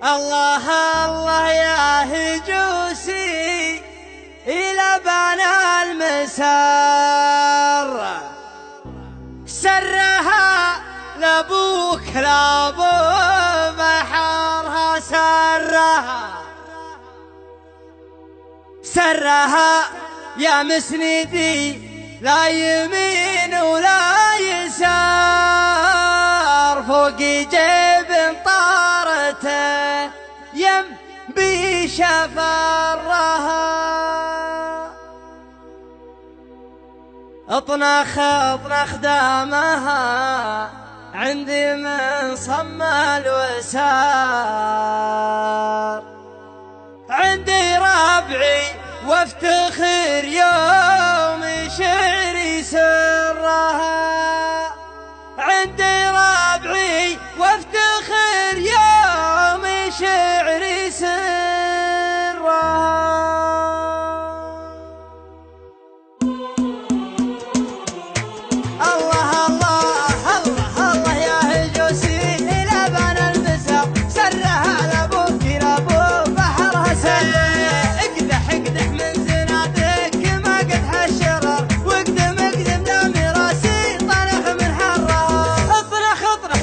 الله الله يا هجوسي إلى بنا المسار سرها لابوك لابو بحرها سرها يا مسندي لا يمين ولا يسار فوق جيب طارته يم بشفرها اطنخ دامها عندي من صم الوسار عندي ربعي وافتخر يوم شعري سرها عندي ربعي وافتخر يوم شعري سرها الله الله الله الله يا هجوسي إلى بنا المسار سرها لابوك لابو بحرها سر اقدح من زنادك ما قدح الشرر واقدم دامي راسي طنخ من حرها اطرح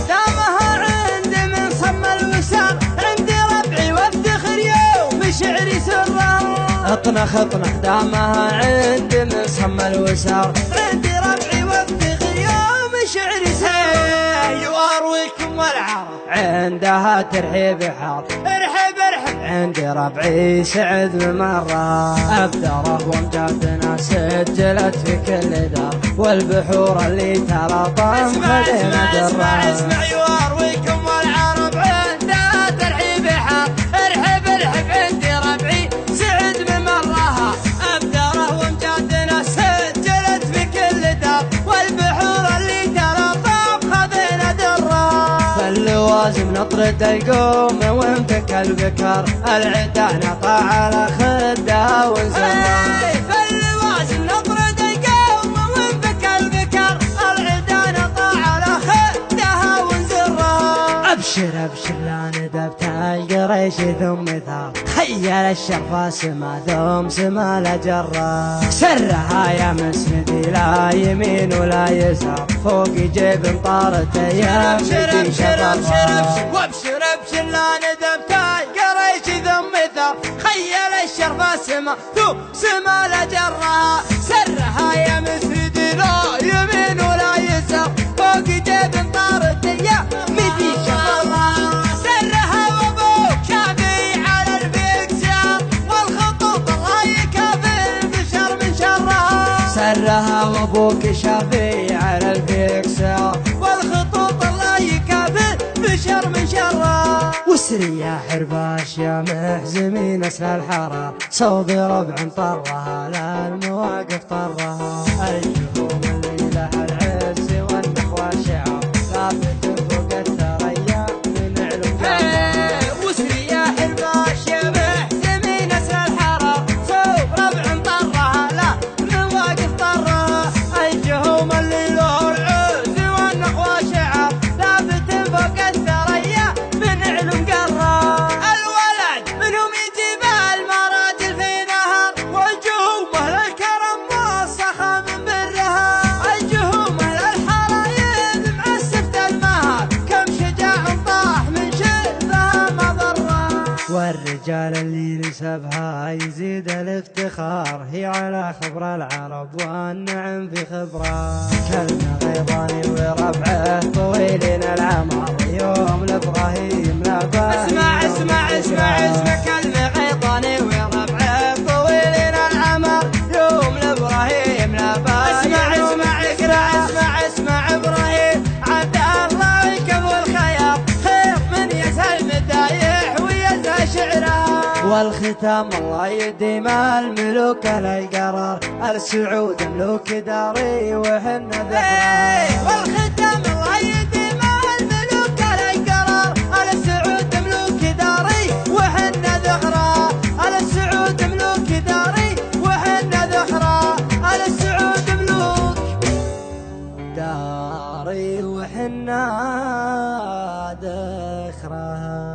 دامها عندي من صم الوسار عندي ربعي وافتخر يوم شعري سرها اطنخ دامها عندي من صم الوسار عندي ربعي وافتخر يوم شعري سرها يوارويكم والعرب عندها ترحيب حار ارحب عندي ربعي سعد بمرة أبدره وامجادنا سجلت في كل دار والبحور اللي تلاطم خدينا درها اسمع يوارويكم والعرب عندها ترحيب حار ارحب عندي ربعي سعد بمرها أبدره وامجادنا سجلت في كل دار والبحور اللي تلاطم خدينا درها فاللوازم نطرد القوم وانفك البكر العدا نطع على خدها ونزرها فاللوازم نطرد القوم وانفك البكر العدا نطع على خدها ونزرها ابشر لا ندبت القريش ثم ثار خيل الشرفة سما ثم سما لجرة سرها يا مسندي لا يمين ولا يسار فوق جيب مطارته يا مسندي شفرها وابشر لا ندبت القريش ثم ثار خيل الشرفة سما ثم سما لجرة سرها يا مسندي لا يمين ولا يسار فوق جيب مطارته يا مسندي شفرها سرها وابوك شافي على الفيكسر والخطوط الله يكافئ بشر من شرها وسري يا حرباش يا محزمين اسل الحرار صوب ربع طرها لا المواقف طرها الجهوم اللي لها العز والنخوة شعر ثابت فوق الثريا من علم وسري يا حرباش يا محزمين اسل الحرار صوب ربع طرها لا الجهوم اللي له العز والنخوة شعر ثابت فوق الثريا من علم قرة الولد منهم يجيب المراجل في نهر والجهوم اهل الكرم موسخة من برها الجهوم اهل الحرايب معسفت المهر كم شجاع طاح من شرفها مضرة والرجال اللي نسبها يزيد الافتخار هي على خبر العرب والنعم في خبره كلمة غيضاني وربعه طويلين العمر يوم لابراهيم لابا اسمع كلمة غيضاني وربعه طويلين العمر يوم لابراهيم لابا اسمع ابراهيم عبد الله يكب الخيار خير من يسهل مدايح ويزهى شعره والختام الله يديم الملوك القرار السعود ملوك داري وحن ذكرها والختام الله يديم الملوك القرار السعود ملوك داري وحن ذكرها السعود ملوك داري وحن ذكرها السعود ملوك داري وحنا دخرها.